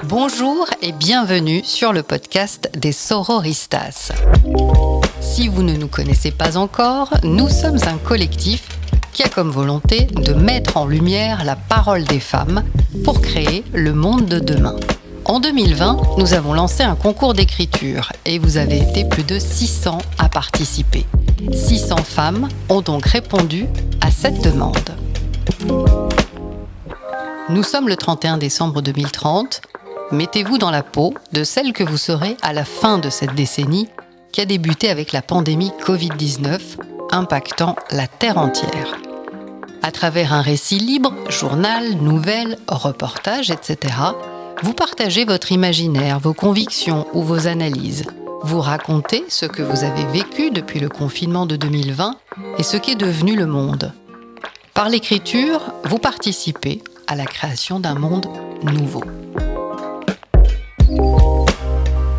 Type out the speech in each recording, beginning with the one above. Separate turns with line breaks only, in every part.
Bonjour et bienvenue sur le podcast des Sororistas. Si vous ne nous connaissez pas encore, nous sommes un collectif qui a comme volonté de mettre en lumière la parole des femmes pour créer le monde de demain. En 2020, nous avons lancé un concours d'écriture et vous avez été plus de 600 à participer. 600 femmes ont donc répondu à cette demande. Nous sommes le 31 décembre 2030. Mettez-vous dans la peau de celle que vous serez à la fin de cette décennie qui a débuté avec la pandémie Covid-19, impactant la Terre entière. À travers un récit libre, journal, nouvelles, reportages, etc., vous partagez votre imaginaire, vos convictions ou vos analyses. Vous racontez ce que vous avez vécu depuis le confinement de 2020 et ce qu'est devenu le monde. Par l'écriture, vous participez à la création d'un monde nouveau.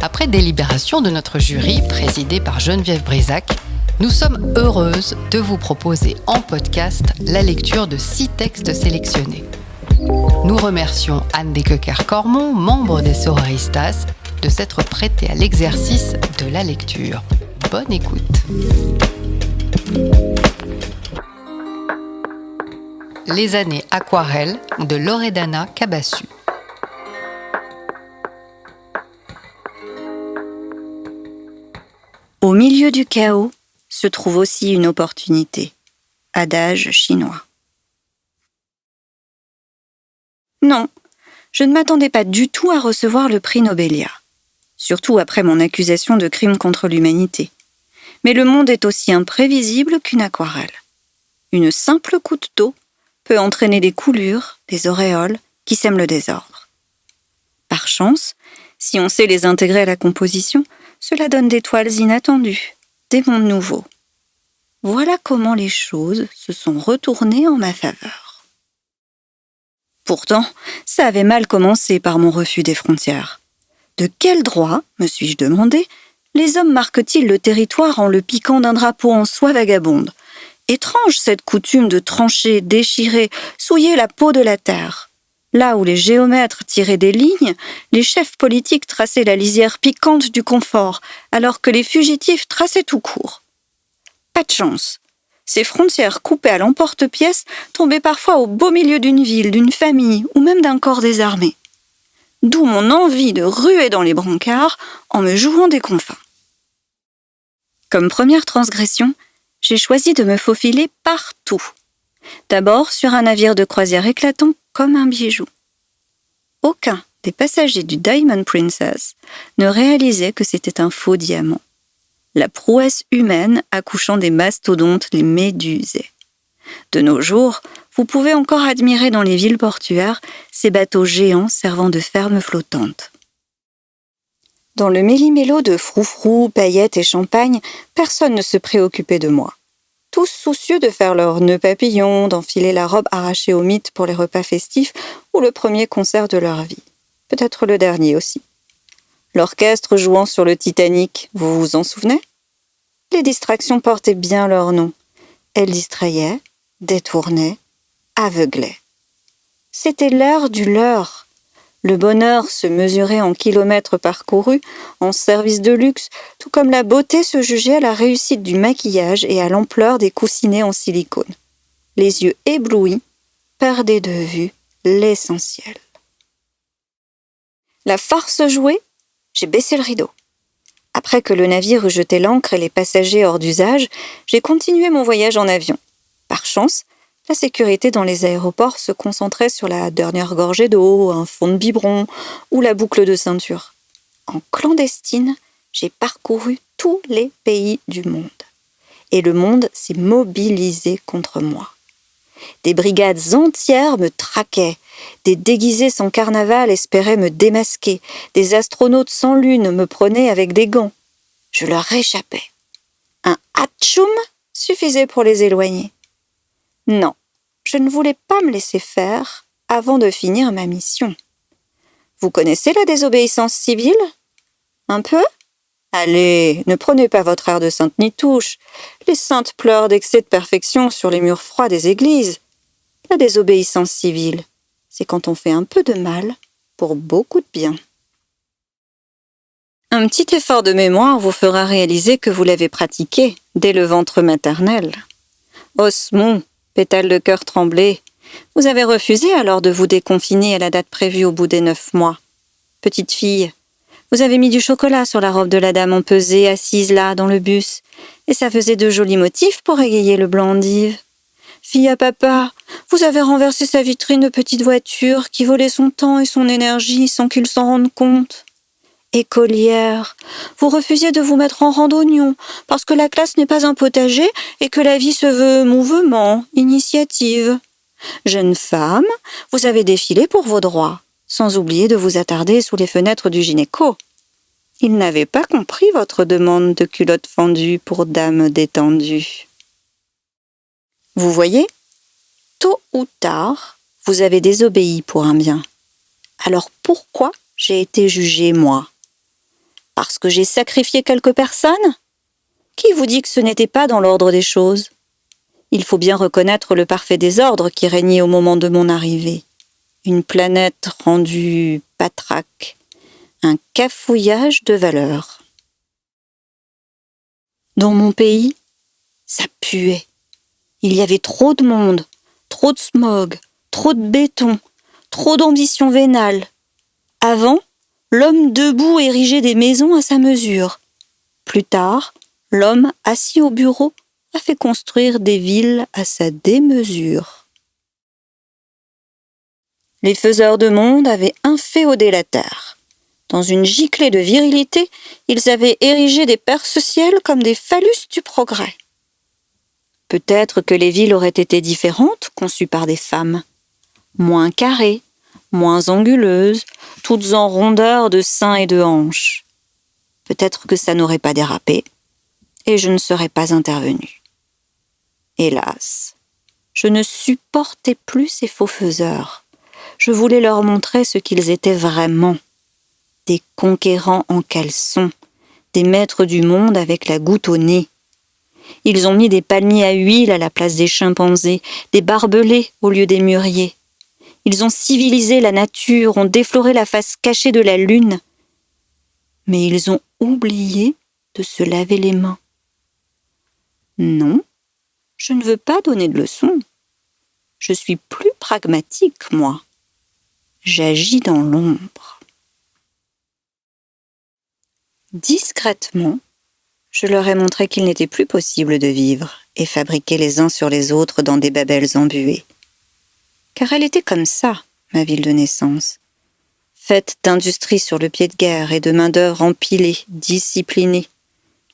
Après délibération de notre jury, présidé par Geneviève Brisac, nous sommes heureuses de vous proposer en podcast la lecture de 6 textes sélectionnés. Nous remercions Anne Desquequer-Cormon, membre des Sororistas, de s'être prêtée à l'exercice de la lecture. Bonne écoute. Les années aquarelles de Loredana Cabassu.
Au milieu du chaos se trouve aussi une opportunité. Adage chinois. Non, je ne m'attendais pas du tout à recevoir le prix Nobelia. Surtout après mon accusation de crime contre l'humanité. Mais le monde est aussi imprévisible qu'une aquarelle. Une simple goutte d'eau peut entraîner des coulures, des auréoles qui sèment le désordre. Par chance, si on sait les intégrer à la composition, cela donne des toiles inattendues, des mondes nouveaux. Voilà comment les choses se sont retournées en ma faveur. Pourtant, ça avait mal commencé par mon refus des frontières. De quel droit, me suis-je demandé, les hommes marquent-ils le territoire en le piquant d'un drapeau en soie vagabonde? Étrange cette coutume de trancher, déchirer, souiller la peau de la terre. Là où les géomètres tiraient des lignes, les chefs politiques traçaient la lisière piquante du confort, alors que les fugitifs traçaient tout court. Pas de chance. Ces frontières coupées à l'emporte-pièce tombaient parfois au beau milieu d'une ville, d'une famille ou même d'un corps désarmé. D'où mon envie de ruer dans les brancards en me jouant des confins. Comme première transgression, j'ai choisi de me faufiler partout. D'abord sur un navire de croisière éclatant comme un bijou. Aucun des passagers du Diamond Princess ne réalisait que c'était un faux diamant. La prouesse humaine accouchant des mastodontes les médusait. De nos jours, vous pouvez encore admirer dans les villes portuaires ces bateaux géants servant de fermes flottantes. Dans le méli-mélo de froufrou, paillettes et champagne, personne ne se préoccupait de moi. Tous soucieux de faire leur nœud papillon, d'enfiler la robe arrachée au mythe pour les repas festifs ou le premier concert de leur vie. Peut-être le dernier aussi. L'orchestre jouant sur le Titanic, vous vous en souvenez? Les distractions portaient bien leur nom. Elles distrayaient, détournaient, aveuglaient. C'était l'heure du leurre. Le bonheur se mesurait en kilomètres parcourus, en services de luxe, tout comme la beauté se jugeait à la réussite du maquillage et à l'ampleur des coussinets en silicone. Les yeux éblouis perdaient de vue l'essentiel. La farce jouée, j'ai baissé le rideau. Après que le navire eut jeté l'ancre et les passagers hors d'usage, j'ai continué mon voyage en avion. Par chance, la sécurité dans les aéroports se concentrait sur la dernière gorgée d'eau, un fond de biberon ou la boucle de ceinture. En clandestine, j'ai parcouru tous les pays du monde. Et le monde s'est mobilisé contre moi. Des brigades entières me traquaient. Des déguisés sans carnaval espéraient me démasquer. Des astronautes sans lune me prenaient avec des gants. Je leur échappais. Un hatchoum suffisait pour les éloigner. Non, je ne voulais pas me laisser faire avant de finir ma mission. Vous connaissez la désobéissance civile? Un peu? Allez, ne prenez pas votre air de sainte Nitouche. Les saintes pleurent d'excès de perfection sur les murs froids des églises. La désobéissance civile, c'est quand on fait un peu de mal pour beaucoup de bien. Un petit effort de mémoire vous fera réaliser que vous l'avez pratiqué dès le ventre maternel. Os mou, pétale de cœur tremblé, vous avez refusé alors de vous déconfiner à la date prévue au bout des 9 mois. Petite fille, vous avez mis du chocolat sur la robe de la dame empesée assise là dans le bus, et ça faisait de jolis motifs pour égayer le blanc d'Yves. Fille à papa, vous avez renversé sa vitrine de petite voiture qui volait son temps et son énergie sans qu'il s'en rende compte. Écolière, vous refusiez de vous mettre en rang d'oignon parce que la classe n'est pas un potager et que la vie se veut mouvement, initiative. Jeune femme, vous avez défilé pour vos droits, sans oublier de vous attarder sous les fenêtres du gynéco. Il n'avait pas compris votre demande de culotte fendue pour dame détendue. Vous voyez, tôt ou tard, vous avez désobéi pour un bien. Alors pourquoi j'ai été jugée, moi? Parce que j'ai sacrifié quelques personnes? Qui vous dit que ce n'était pas dans l'ordre des choses? Il faut bien reconnaître le parfait désordre qui régnait au moment de mon arrivée. Une planète rendue patraque, un cafouillage de valeurs. Dans mon pays, ça puait. Il y avait trop de monde, trop de smog, trop de béton, trop d'ambition vénale. Avant, l'homme debout érigeait des maisons à sa mesure. Plus tard, l'homme assis au bureau a fait construire des villes à sa démesure. Les faiseurs de monde avaient inféodé la terre. Dans une giclée de virilité, ils avaient érigé des perce-ciels comme des phallus du progrès. Peut-être que les villes auraient été différentes, conçues par des femmes. Moins carrées, moins anguleuses, toutes en rondeur de seins et de hanches. Peut-être que ça n'aurait pas dérapé, et je ne serais pas intervenue. Hélas, je ne supportais plus ces faux faiseurs. Je voulais leur montrer ce qu'ils étaient vraiment. Des conquérants en caleçon, des maîtres du monde avec la goutte au nez. Ils ont mis des palmiers à huile à la place des chimpanzés, des barbelés au lieu des mûriers. Ils ont civilisé la nature, ont défloré la face cachée de la lune. Mais ils ont oublié de se laver les mains. Non, je ne veux pas donner de leçons. Je suis plus pragmatique, moi. J'agis dans l'ombre. Discrètement, je leur ai montré qu'il n'était plus possible de vivre et fabriquer les uns sur les autres dans des babels embués. Car elle était comme ça, ma ville de naissance, faite d'industrie sur le pied de guerre et de main-d'œuvre empilée, disciplinée.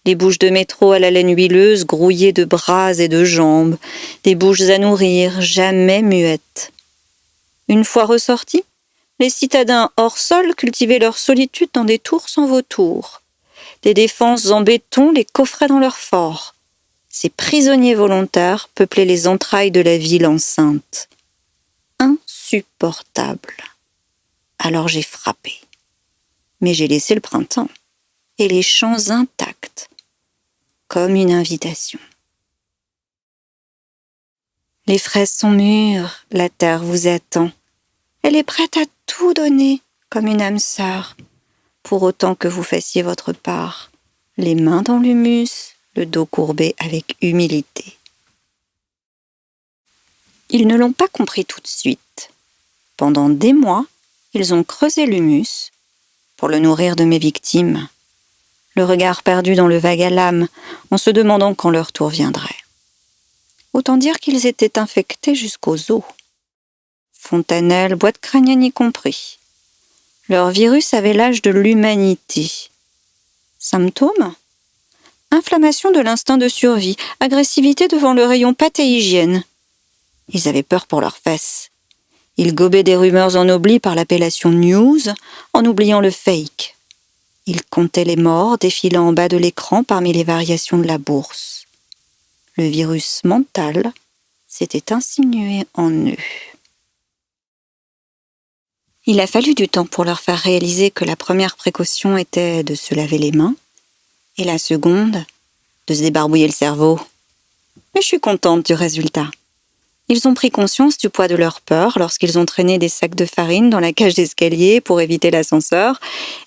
Les bouches de métro à la laine huileuse grouillées de bras et de jambes, des bouches à nourrir, jamais muettes. Une fois ressortis, les citadins hors sol cultivaient leur solitude dans des tours sans vautours. Des défenses en béton les coffraient dans leurs forts. Ces prisonniers volontaires peuplaient les entrailles de la ville enceinte. Insupportable. Alors j'ai frappé. Mais j'ai laissé le printemps et les champs intacts, comme une invitation. Les fraises sont mûres, la terre vous attend. Elle est prête à tout donner, comme une âme sœur, pour autant que vous fassiez votre part, les mains dans l'humus, le dos courbé avec humilité. Ils ne l'ont pas compris tout de suite. Pendant des mois, ils ont creusé l'humus pour le nourrir de mes victimes, le regard perdu dans le vague à l'âme, en se demandant quand leur tour viendrait. Autant dire qu'ils étaient infectés jusqu'aux os. Fontanelle, boîte crânienne y compris. Leur virus avait l'âge de l'humanité. Symptômes ? Inflammation de l'instinct de survie, agressivité devant le rayon pâte et hygiène. Ils avaient peur pour leurs fesses. Ils gobaient des rumeurs ennoblies par l'appellation news, en oubliant le fake. Ils comptaient les morts défilant en bas de l'écran parmi les variations de la bourse. Le virus mental s'était insinué en eux. Il a fallu du temps pour leur faire réaliser que la première précaution était de se laver les mains et la seconde, de se débarbouiller le cerveau. Mais je suis contente du résultat. Ils ont pris conscience du poids de leur peur lorsqu'ils ont traîné des sacs de farine dans la cage d'escalier pour éviter l'ascenseur,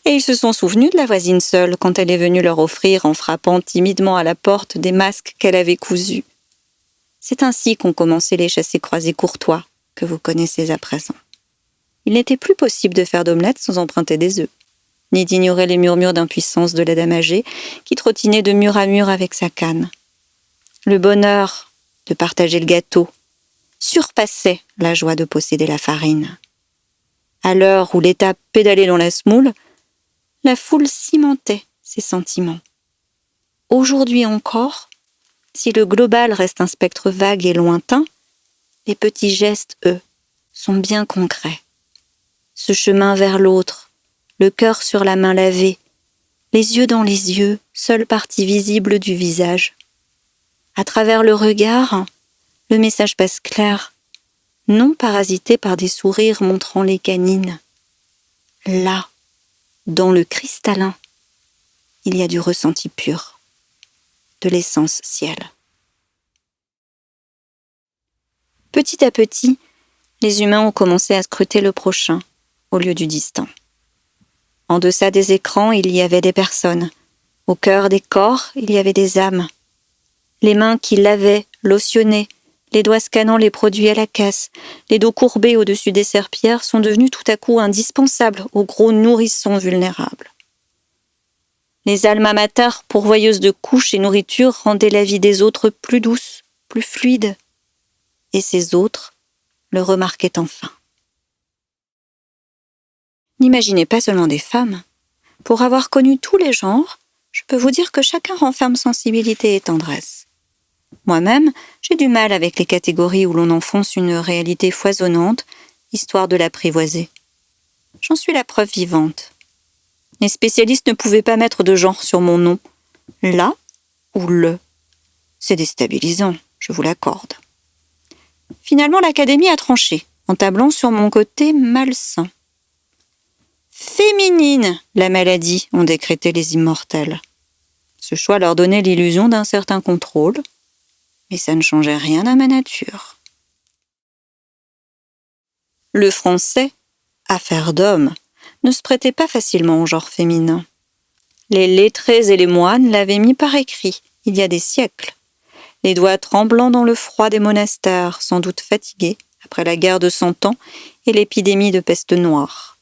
et ils se sont souvenus de la voisine seule quand elle est venue leur offrir, en frappant timidement à la porte, des masques qu'elle avait cousus. C'est ainsi qu'ont commencé les chassés-croisés courtois que vous connaissez à présent. Il n'était plus possible de faire d'omelette sans emprunter des œufs, ni d'ignorer les murmures d'impuissance de la dame âgée qui trottinait de mur à mur avec sa canne. Le bonheur de partager le gâteau surpassait la joie de posséder la farine. À l'heure où l'État pédalait dans la semoule, la foule cimentait ses sentiments. Aujourd'hui encore, si le global reste un spectre vague et lointain, les petits gestes, eux, sont bien concrets. Ce chemin vers l'autre, le cœur sur la main lavée, les yeux dans les yeux, seule partie visible du visage. À travers le regard, le message passe clair, non parasité par des sourires montrant les canines. Là, dans le cristallin, il y a du ressenti pur, de l'essence ciel. Petit à petit, les humains ont commencé à scruter le prochain au lieu du distant. En deçà des écrans, il y avait des personnes. Au cœur des corps, il y avait des âmes. Les mains qui lavaient, lotionnaient, les doigts scannant les produits à la caisse, les dos courbés au-dessus des serpillères sont devenus tout à coup indispensables aux gros nourrissons vulnérables. Les alma mater pourvoyeuses de couches et nourriture rendaient la vie des autres plus douce, plus fluide. Et ces autres le remarquaient enfin. N'imaginez pas seulement des femmes. Pour avoir connu tous les genres, je peux vous dire que chacun renferme sensibilité et tendresse. Moi-même, j'ai du mal avec les catégories où l'on enfonce une réalité foisonnante, histoire de l'apprivoiser. J'en suis la preuve vivante. Les spécialistes ne pouvaient pas mettre de genre sur mon nom. La ou le. C'est déstabilisant, je vous l'accorde. Finalement, l'Académie a tranché, en tablant sur mon côté malsain. Féminine, la maladie, ont décrété les immortels. Ce choix leur donnait l'illusion d'un certain contrôle, mais ça ne changeait rien à ma nature. Le français, affaire d'homme, ne se prêtait pas facilement au genre féminin. Les lettrés et les moines l'avaient mis par écrit, il y a des siècles. Les doigts tremblants dans le froid des monastères, sans doute fatigués, après la guerre de 100 ans et l'épidémie de peste noire.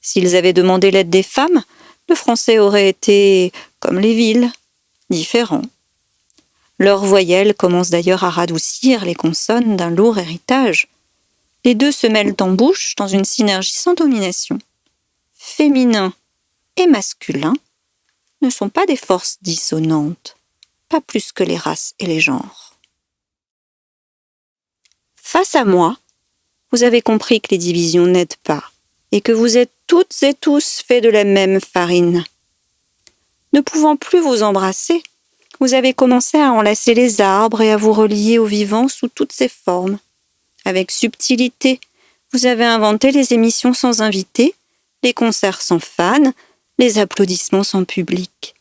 S'ils avaient demandé l'aide des femmes, le français aurait été, comme les villes, différent. Leurs voyelles commencent d'ailleurs à radoucir les consonnes d'un lourd héritage. Les deux se mêlent en bouche dans une synergie sans domination. Féminin et masculin ne sont pas des forces dissonantes, pas plus que les races et les genres. Face à moi, vous avez compris que les divisions n'aident pas et que vous êtes toutes et tous faits de la même farine. Ne pouvant plus vous embrasser, vous avez commencé à enlacer les arbres et à vous relier au vivant sous toutes ses formes. Avec subtilité, vous avez inventé les émissions sans invité, les concerts sans fans, les applaudissements sans public.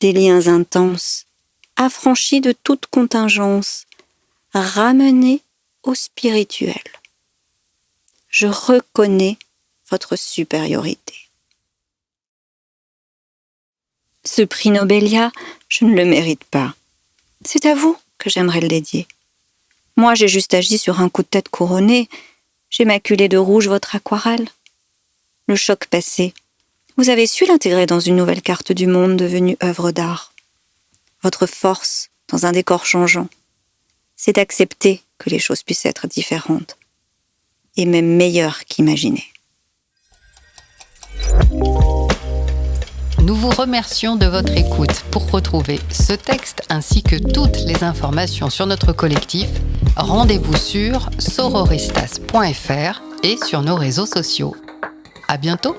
Des liens intenses, affranchis de toute contingence, ramenés au spirituel. Je reconnais votre supériorité. Ce prix Nobelia, je ne le mérite pas. C'est à vous que j'aimerais le dédier. Moi, j'ai juste agi sur un coup de tête couronné. J'ai maculé de rouge votre aquarelle. Le choc passé, vous avez su l'intégrer dans une nouvelle carte du monde devenue œuvre d'art. Votre force, dans un décor changeant, c'est d'accepter que les choses puissent être différentes, et même meilleures qu'imaginées.
Nous vous remercions de votre écoute. Pour retrouver ce texte ainsi que toutes les informations sur notre collectif, rendez-vous sur sororistas.fr et sur nos réseaux sociaux. À bientôt!